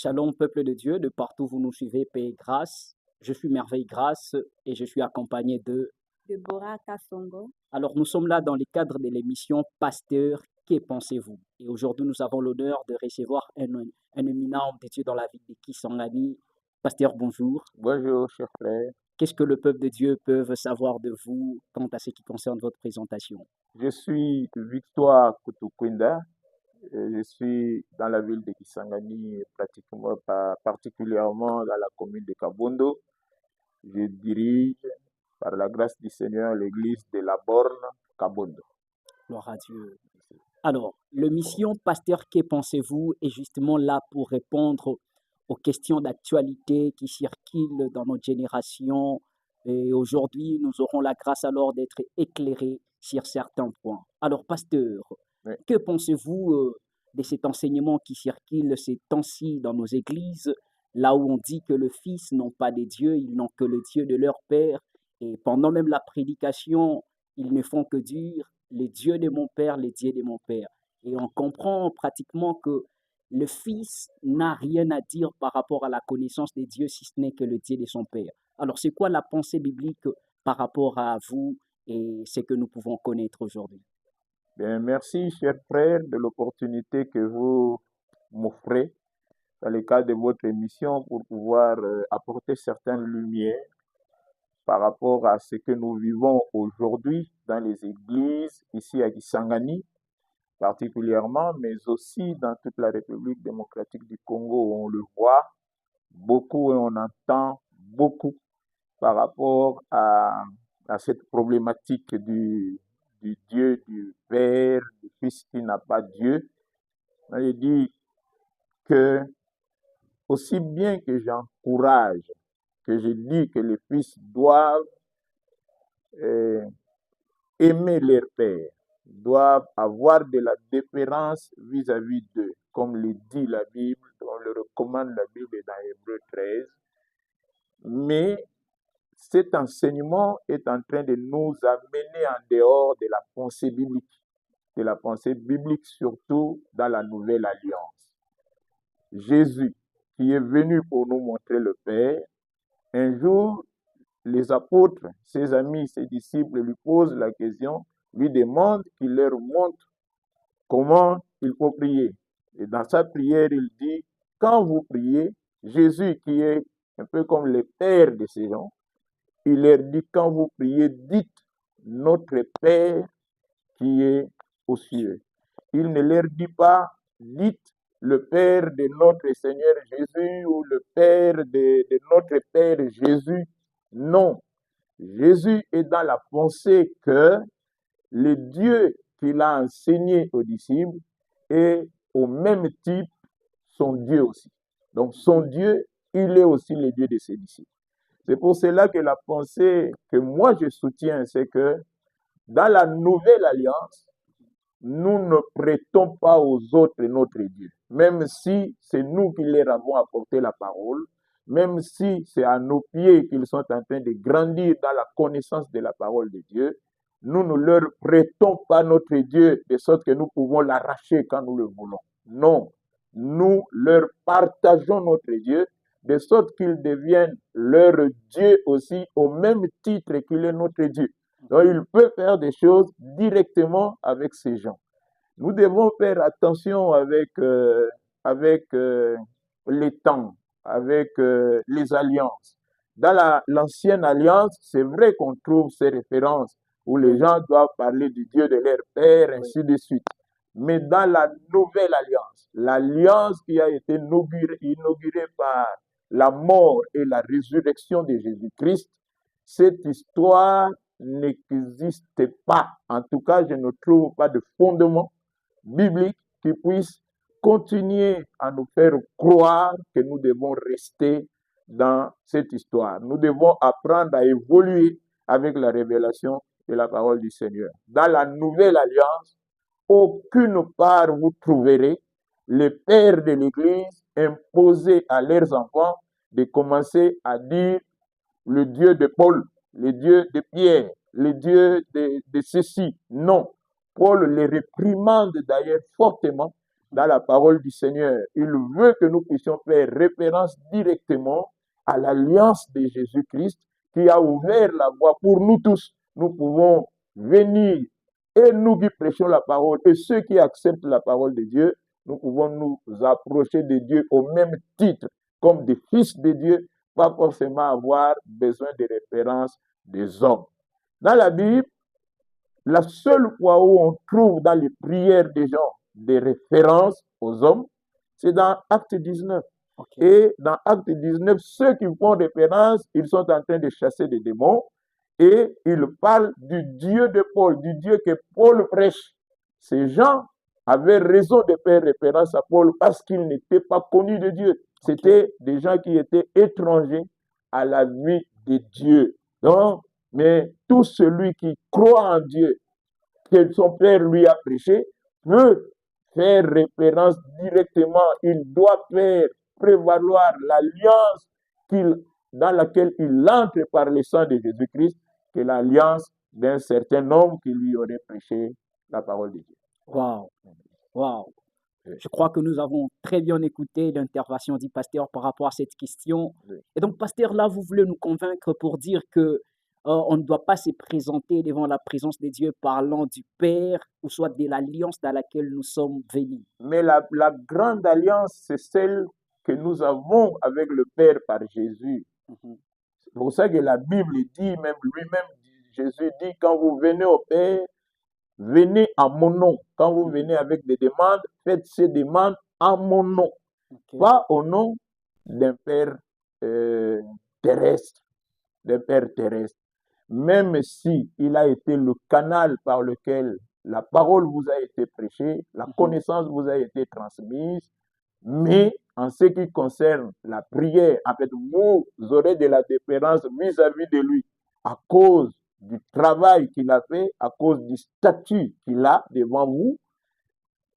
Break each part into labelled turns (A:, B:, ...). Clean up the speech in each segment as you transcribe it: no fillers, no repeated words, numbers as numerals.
A: Shalom, peuple de Dieu, de partout où vous nous suivez, paix et grâce. Je suis Merveille Grâce et je suis accompagné de...
B: Deborah Kassongo.
A: Alors, nous sommes là dans le cadre de l'émission Pasteur, que pensez-vous? Et aujourd'hui, nous avons l'honneur de recevoir un éminent homme de Dieu dans la ville de Kisangani. Pasteur, bonjour.
C: Bonjour, cher frère.
A: Qu'est-ce que le peuple de Dieu peut savoir de vous quant à ce qui concerne votre présentation?
C: Je suis Victoire Kutukwinda. Je suis dans la ville de Kisangani, particulièrement dans la commune de Kabondo. Je dirige, par la grâce du Seigneur, l'église de la Borne, Kabondo.
A: Gloire à Dieu. Alors, l'émission Pasteur, que pensez-vous est justement là pour répondre aux questions d'actualité qui circulent dans notre génération. Et aujourd'hui, nous aurons la grâce alors d'être éclairés sur certains points. Alors, pasteur,
C: Oui.
A: que pensez-vous de cet enseignement qui circule ces temps-ci dans nos églises, là où on dit que le Fils n'ont pas de Dieu, ils n'ont que le Dieu de leur Père, et pendant même la prédication, ils ne font que dire les dieux de mon Père, les dieux de mon Père. Et on comprend pratiquement que le Fils n'a rien à dire par rapport à la connaissance de Dieu, si ce n'est que le Dieu de son Père. Alors, c'est quoi la pensée biblique par rapport à vous et ce que nous pouvons connaître aujourd'hui?
C: Bien, merci, cher frère, de l'opportunité que vous m'offrez dans le cadre de votre émission pour pouvoir apporter certaines lumières par rapport à ce que nous vivons aujourd'hui dans les églises, ici à Kisangani particulièrement, mais aussi dans toute la République démocratique du Congo, où on le voit beaucoup et on entend beaucoup par rapport à cette problématique du Dieu, du Père, du Fils qui n'a pas Dieu. Je dis que aussi bien que j'encourage, que je dis que les fils doivent aimer leur Père, doivent avoir de la déférence vis-à-vis d'eux, comme le dit la Bible, on le recommande la Bible dans Hébreux 13. Mais cet enseignement est en train de nous amener en dehors de la pensée biblique surtout dans la Nouvelle Alliance. Jésus, qui est venu pour nous montrer le Père, un jour, les apôtres, ses amis, ses disciples lui posent la question, lui demandent qu'il leur montre comment il faut prier. Et dans sa prière, il dit, quand vous priez, Jésus, qui est un peu comme le Père de ces gens, il leur dit, quand vous priez, dites notre Père qui est aux cieux. Il ne leur dit pas, dites le Père de notre Seigneur Jésus ou le Père de notre Père Jésus. Non. Jésus est dans la pensée que le Dieu qu'il a enseigné aux disciples est au même type son Dieu aussi. Donc son Dieu, il est aussi le Dieu de ses disciples. C'est pour cela que la pensée que moi je soutiens, c'est que dans la Nouvelle Alliance, nous ne prêtons pas aux autres notre Dieu. Même si c'est nous qui leur avons apporté la parole, même si c'est à nos pieds qu'ils sont en train de grandir dans la connaissance de la parole de Dieu, nous ne leur prêtons pas notre Dieu de sorte que nous pouvons l'arracher quand nous le voulons. Non, nous leur partageons notre Dieu de sorte qu'il devienne leur Dieu aussi au même titre qu'il est notre Dieu. Donc il peut faire des choses directement avec ces gens. Nous devons faire attention avec les temps, avec les alliances. Dans l'ancienne alliance, c'est vrai qu'on trouve ces références où les gens doivent parler du Dieu de leur Père, ainsi de suite. Mais dans la nouvelle alliance, l'alliance qui a été inaugurée par la mort et la résurrection de Jésus-Christ, cette histoire n'existe pas. En tout cas, je ne trouve pas de fondement biblique qui puisse continuer à nous faire croire que nous devons rester dans cette histoire. Nous devons apprendre à évoluer avec la révélation de la parole du Seigneur. Dans la nouvelle alliance, aucune part vous trouverez les pères de l'Église imposer à leurs enfants de commencer à dire le Dieu de Paul, le Dieu de Pierre, le Dieu de ceci. Non. Paul les réprimande d'ailleurs fortement dans la parole du Seigneur. Il veut que nous puissions faire référence directement à l'alliance de Jésus-Christ qui a ouvert la voie pour nous tous. Nous pouvons venir et nous qui prêchons la parole et ceux qui acceptent la parole de Dieu, nous pouvons nous approcher de Dieu au même titre comme des fils de Dieu, pas forcément avoir besoin de références des hommes. Dans la Bible, la seule fois où on trouve dans les prières des gens des références aux hommes, c'est dans Acte 19.
A: Ok.
C: Et dans Acte 19, ceux qui font référence, ils sont en train de chasser des démons et ils parlent du Dieu de Paul, du Dieu que Paul prêche. Ces gens avaient raison de faire référence à Paul parce qu'ils n'étaient pas connus de Dieu. C'était des gens qui étaient étrangers à la vie de Dieu. Donc, mais tout celui qui croit en Dieu, que son Père lui a prêché, peut faire référence directement. Il doit faire prévaloir l'alliance dans laquelle il entre par le sang de Jésus-Christ, que l'alliance d'un certain homme qui lui aurait prêché la parole de Dieu.
A: Waouh, waouh.
C: Oui.
A: Je crois que nous avons très bien écouté l'intervention du pasteur par rapport à cette question.
C: Oui.
A: Et donc, pasteur, là, vous voulez nous convaincre pour dire que on ne doit pas se présenter devant la présence de Dieu parlant du Père ou soit de l'alliance dans laquelle nous sommes venus.
C: Mais la grande alliance, c'est celle que nous avons avec le Père par Jésus.
A: Mhm.
C: C'est pour ça que la Bible dit, même lui-même, Jésus dit, quand vous venez au Père, venez en mon nom. Quand vous venez avec des demandes, faites ces demandes en mon nom.
A: Ok.
C: Pas au nom d'un Père terrestre, d'un Père terrestre. Même si il a été le canal par lequel la parole vous a été prêchée, la
A: Mhm.
C: connaissance vous a été transmise, mais en ce qui concerne la prière, en fait, vous aurez de la différence vis-à-vis de lui à cause du travail qu'il a fait, à cause du statut qu'il a devant vous,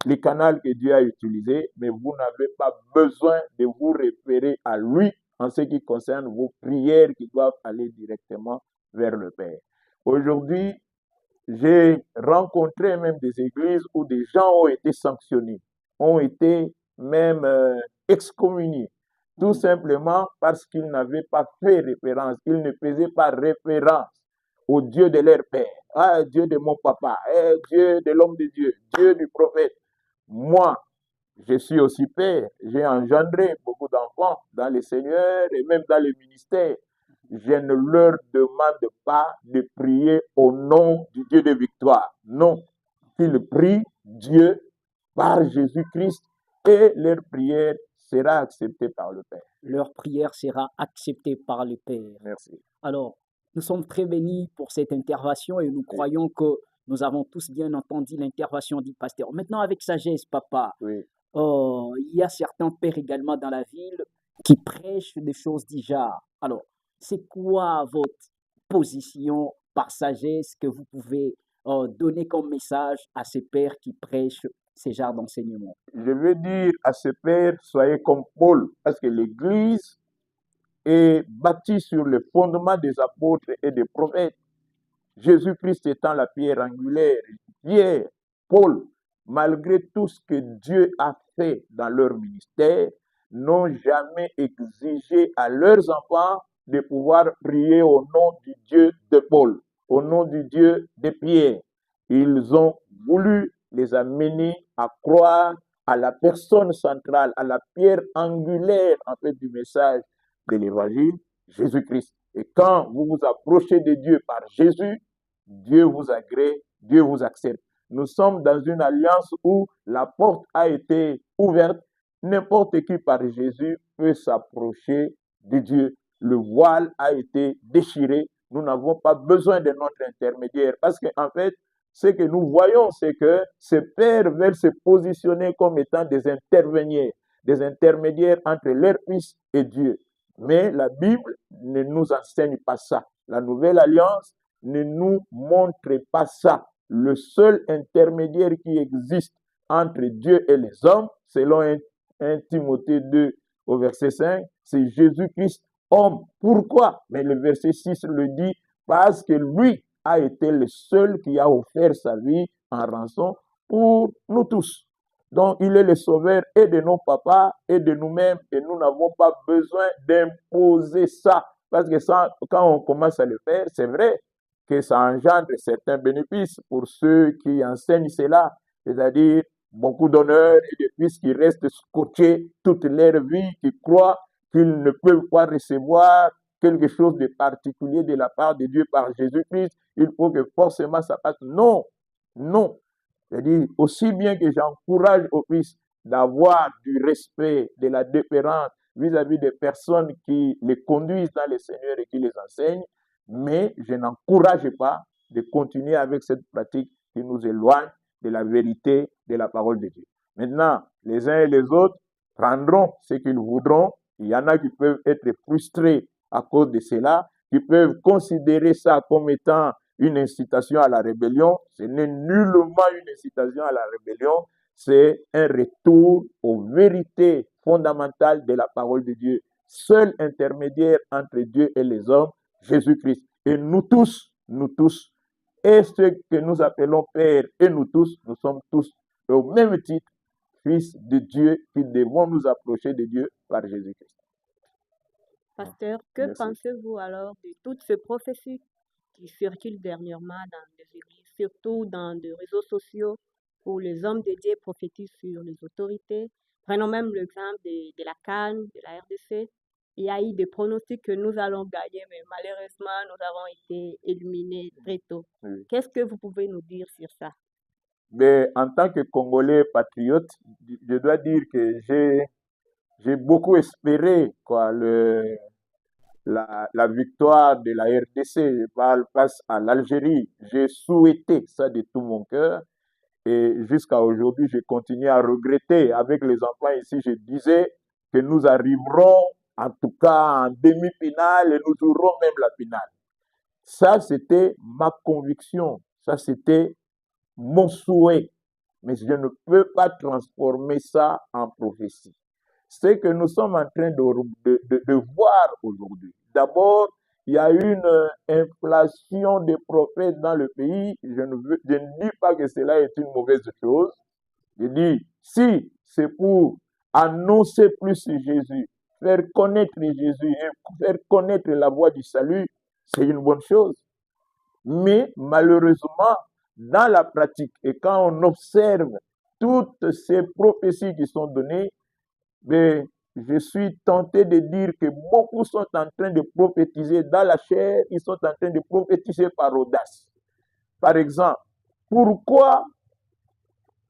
C: les canaux que Dieu a utilisés, mais vous n'avez pas besoin de vous référer à lui en ce qui concerne vos prières qui doivent aller directement vers le Père. Aujourd'hui, j'ai rencontré même des églises où des gens ont été sanctionnés, ont été même excommuniés, tout
A: Mhm.
C: simplement parce qu'ils n'avaient pas fait référence, ils ne faisaient pas référence au Dieu de leur père, ah, Dieu de mon papa, Dieu de l'homme de Dieu, Dieu du prophète. Moi, je suis aussi père, j'ai engendré beaucoup d'enfants dans le Seigneur et même dans le ministère. Je ne leur demande pas de prier au nom du Dieu de victoire. Non, qu'ils prient Dieu par Jésus-Christ et leur prière sera acceptée par le Père.
A: Leur prière sera acceptée par le Père.
C: Merci.
A: Alors, nous sommes très bénis pour cette intervention et nous
C: Oui,
A: croyons que nous avons tous bien entendu l'intervention du pasteur. Maintenant, avec sagesse, papa,
C: oui.
A: il y a certains pères également dans la ville qui prêchent des choses du genre. Alors, c'est quoi votre position par sagesse que vous pouvez donner comme message à ces pères qui prêchent ces genres d'enseignements?
C: Je veux dire à ce Père, soyez comme Paul, parce que l'Église est bâtie sur le fondement des apôtres et des prophètes. Jésus-Christ étant la pierre angulaire, Pierre, Paul, malgré tout ce que Dieu a fait dans leur ministère, n'ont jamais exigé à leurs enfants de pouvoir prier au nom du Dieu de Paul, au nom du Dieu de Pierre. Ils ont voulu les amener à croire à la personne centrale, à la pierre angulaire en fait du message de l'évangile, Jésus-Christ. Et quand vous vous approchez de Dieu par Jésus, Dieu vous agrée, Dieu vous accepte. Nous sommes dans une alliance où la porte a été ouverte. N'importe qui par Jésus peut s'approcher de Dieu. Le voile a été déchiré. Nous n'avons pas besoin de notre intermédiaire parce qu'en fait, ce que nous voyons, c'est que ces pères veulent se positionner comme étant des intermédiaires entre leur Fils et Dieu. Mais la Bible ne nous enseigne pas ça. La nouvelle alliance ne nous montre pas ça. Le seul intermédiaire qui existe entre Dieu et les hommes, selon 1 Timothée 2 au verset 5, c'est Jésus-Christ, homme. Pourquoi? Mais le verset 6 le dit, parce que lui a été le seul qui a offert sa vie en rançon pour nous tous. Donc, il est le sauveur et de nos papas et de nous-mêmes, et nous n'avons pas besoin d'imposer ça. Parce que ça, quand on commence à le faire, c'est vrai que ça engendre certains bénéfices pour ceux qui enseignent cela, c'est-à-dire beaucoup d'honneur et de puisqu'ils restent scotchés toute leur vie, qui croient qu'ils ne peuvent pas recevoir quelque chose de particulier de la part de Dieu par Jésus-Christ, il faut que forcément ça passe. Non, non. C'est-à-dire, aussi bien que j'encourage au fils d'avoir du respect, de la déférence vis-à-vis des personnes qui les conduisent dans le Seigneur et qui les enseignent, mais je n'encourage pas de continuer avec cette pratique qui nous éloigne de la vérité de la parole de Dieu. Maintenant, les uns et les autres prendront ce qu'ils voudront. Il y en a qui peuvent être frustrés à cause de cela, qui peuvent considérer ça comme étant une incitation à la rébellion. Ce n'est nullement une incitation à la rébellion, c'est un retour aux vérités fondamentales de la parole de Dieu. Seul intermédiaire entre Dieu et les hommes, Jésus-Christ. Et nous tous, et ceux que nous appelons Père et nous tous, nous sommes tous au même titre, fils de Dieu, qui devons nous approcher de Dieu par Jésus-Christ.
B: Pasteur, que
C: Merci.
B: pensez-vous alors de toutes ces prophéties qui circulent dernièrement dans les églises, surtout dans les réseaux sociaux, où les hommes de Dieu prophétisent sur les autorités? Prenons même l'exemple de la CAN, de la RDC. Il y a eu des pronostics que nous allons gagner, mais malheureusement, nous avons été éliminés très tôt.
C: Oui.
B: Qu'est-ce que vous pouvez nous dire sur ça?
C: Mais en tant que Congolais patriote, je dois dire que j'ai beaucoup espéré quoi, la victoire de la RDC. Je parle face à l'Algérie. J'ai souhaité ça de tout mon cœur. Et jusqu'à aujourd'hui, je continue à regretter. Avec les enfants ici, je disais que nous arriverons, en tout cas, en demi-finale et nous jouerons même la finale. Ça, c'était ma conviction. Ça, c'était mon souhait. Mais je ne peux pas transformer ça en prophétie. Ce que nous sommes en train de voir aujourd'hui. D'abord, il y a une inflation des prophètes dans le pays. Je ne dis pas que cela est une mauvaise chose. Je dis, si c'est pour annoncer plus Jésus, faire connaître Jésus et faire connaître la voie du salut, c'est une bonne chose. Mais malheureusement, dans la pratique, et quand on observe toutes ces prophéties qui sont données, mais je suis tenté de dire que beaucoup sont en train de prophétiser dans la chair, ils sont en train de prophétiser par audace. Par exemple, pourquoi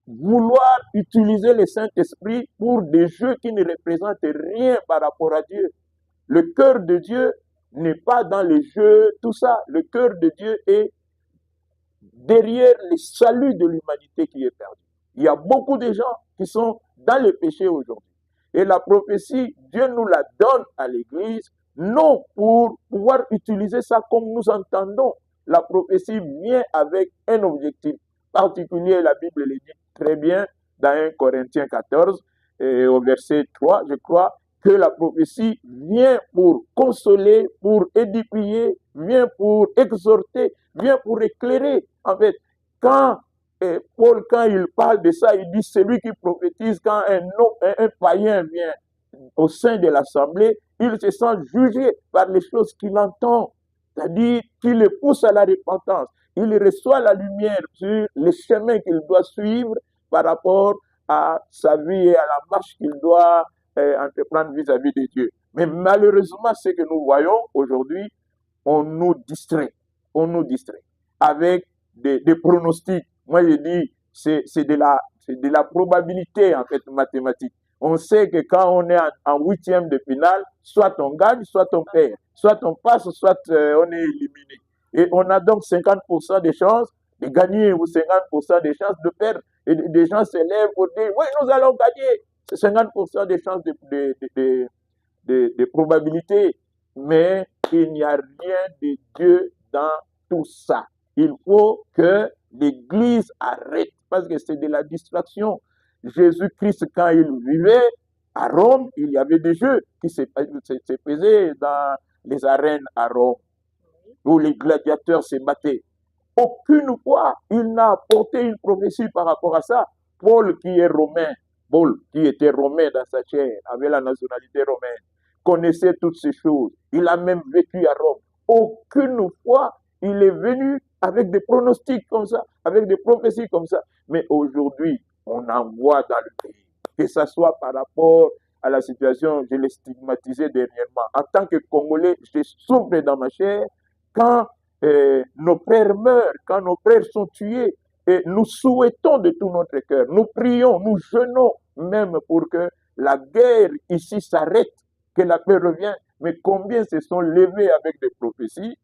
C: vouloir utiliser le Saint-Esprit pour des jeux qui ne représentent rien par rapport à Dieu? Le cœur de Dieu n'est pas dans les jeux, tout ça. Le cœur de Dieu est derrière le salut de l'humanité qui est perdue. Il y a beaucoup de gens qui sont dans le péché aujourd'hui. Et la prophétie, Dieu nous la donne à l'Église, non pour pouvoir utiliser ça comme nous entendons. La prophétie vient avec un objectif particulier. La Bible le dit très bien dans 1 Corinthiens 14, au verset 3, je crois, que la prophétie vient pour consoler, pour édifier, vient pour exhorter, vient pour éclairer. En fait, quand Paul, quand il parle de ça, il dit celui qui prophétise, quand un païen vient au sein de l'assemblée, il se sent jugé par les choses qu'il entend. C'est-à-dire qu'il le pousse à la repentance. Il reçoit la lumière sur les chemins qu'il doit suivre par rapport à sa vie et à la marche qu'il doit entreprendre vis-à-vis de Dieu. Mais malheureusement, ce que nous voyons aujourd'hui, on nous distrait avec des pronostics. Moi, je dis, c'est de la probabilité, en fait, mathématique. On sait que quand on est en huitième de finale, soit on gagne, soit on perd. Soit on passe, soit on est éliminé. Et on a donc 50% de chances de gagner ou 50% de chances de perdre. Et des gens se lèvent pour dire, oui, nous allons gagner. C'est 50% de chances de probabilité. Mais il n'y a rien de Dieu dans tout ça. Il faut que l'Église arrête parce que c'est de la distraction. Jésus-Christ, quand il vivait à Rome, il y avait des jeux qui se faisaient dans les arènes à Rome, où les gladiateurs se battaient. Aucune fois, il n'a apporté une prophétie par rapport à ça. Paul qui est romain, Paul qui était romain dans sa chair, avait la nationalité romaine, connaissait toutes ces choses. Il a même vécu à Rome. Aucune fois, il est venu avec des pronostics comme ça, avec des prophéties comme ça. Mais aujourd'hui, on en voit dans le pays. Que ce soit par rapport à la situation, je l'ai stigmatisé dernièrement. En tant que Congolais, je souffre dans ma chair quand nos frères meurent, quand nos frères sont tués. Et nous souhaitons de tout notre cœur, nous prions, nous jeûnons même pour que la guerre ici s'arrête, que la paix revienne. Mais combien se sont levés avec des prophéties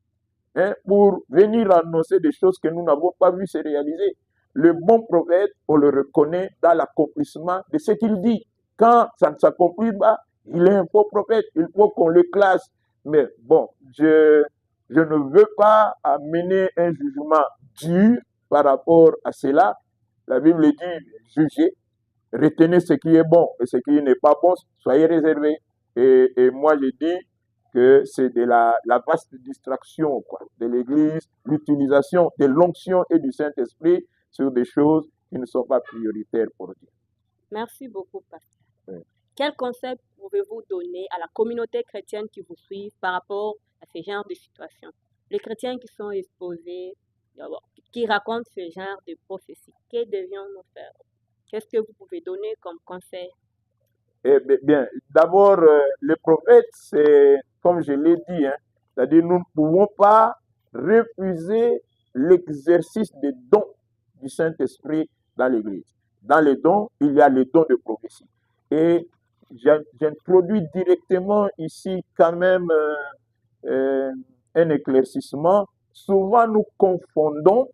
C: pour venir annoncer des choses que nous n'avons pas vues se réaliser. Le bon prophète, on le reconnaît dans l'accomplissement de ce qu'il dit. Quand ça ne s'accomplit pas, il est un faux prophète, il faut qu'on le classe. Mais bon, je ne veux pas amener un jugement dur par rapport à cela. La Bible dit, jugez, retenez ce qui est bon et ce qui n'est pas bon, soyez réservés. Et moi, je dis que c'est de la vaste distraction de l'Église, l'utilisation de l'onction et du Saint-Esprit sur des choses qui ne sont pas prioritaires pour Dieu.
B: Merci beaucoup, pasteur.
C: Oui.
B: Quel conseil pouvez-vous donner à la communauté chrétienne qui vous suit par rapport à ce genre de situation? Les chrétiens qui sont exposés, qui racontent ce genre de prophétie, que devions-nous faire? Qu'est-ce que vous pouvez donner comme conseil?
C: Eh bien, d'abord, les prophètes, c'est, comme je l'ai dit, c'est-à-dire nous ne pouvons pas refuser l'exercice des dons du Saint-Esprit dans l'Église. Dans les dons, il y a les dons de prophétie. Et j'introduis directement ici quand même un éclaircissement. Souvent nous confondons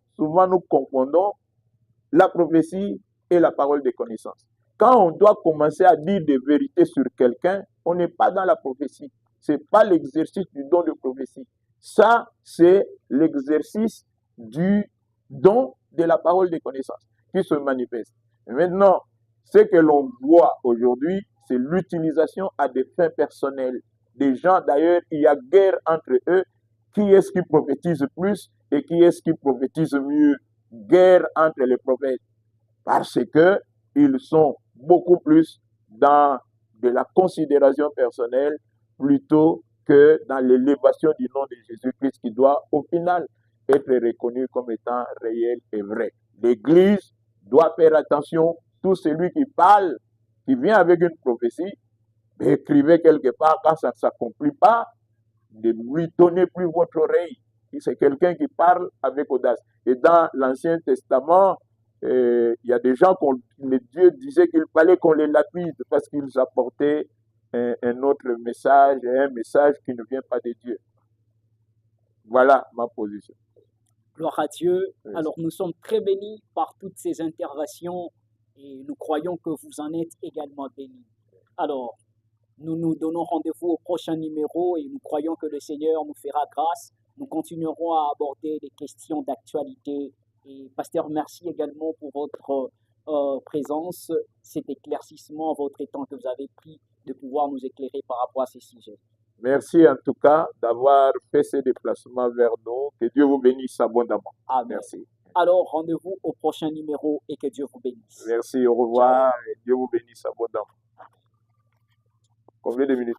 C: la prophétie et la parole de connaissance. Quand on doit commencer à dire des vérités sur quelqu'un, on n'est pas dans la prophétie. Ce n'est pas l'exercice du don de prophétie. Ça, c'est l'exercice du don de la parole de connaissance qui se manifeste. Et maintenant, ce que l'on voit aujourd'hui, c'est l'utilisation à des fins personnelles. Des gens, d'ailleurs, il y a guerre entre eux. Qui est-ce qui prophétise plus et qui est-ce qui prophétise mieux? Guerre entre les prophètes. Parce que ils sont beaucoup plus dans de la considération personnelle plutôt que dans l'élévation du nom de Jésus-Christ qui doit au final être reconnu comme étant réel et vrai. L'Église doit faire attention. Tout celui qui parle, qui vient avec une prophétie, écrivez quelque part quand ça ne s'accomplit pas, ne lui donnez plus votre oreille. C'est quelqu'un qui parle avec audace. Et dans l'Ancien Testament, il y a des gens Dieu disait qu'il fallait qu'on les lapide parce qu'ils apportaient un autre message, un message qui ne vient pas de Dieu. Voilà ma position.
A: Gloire à Dieu.
C: Oui.
A: Alors nous sommes très bénis par toutes ces interventions et nous croyons que vous en êtes également bénis. Alors, nous nous donnons rendez-vous au prochain numéro et nous croyons que le Seigneur nous fera grâce. Nous continuerons à aborder les questions d'actualité. Et pasteur, merci également pour votre présence, cet éclaircissement, votre temps que vous avez pris de pouvoir nous éclairer par rapport à ces sujets.
C: Merci en tout cas d'avoir fait ces déplacements vers nous. Que Dieu vous bénisse abondamment.
A: Amen.
C: Merci.
A: Alors, rendez-vous au prochain numéro et que Dieu vous bénisse.
C: Merci, au revoir et Dieu vous bénisse abondamment. Combien de minutes?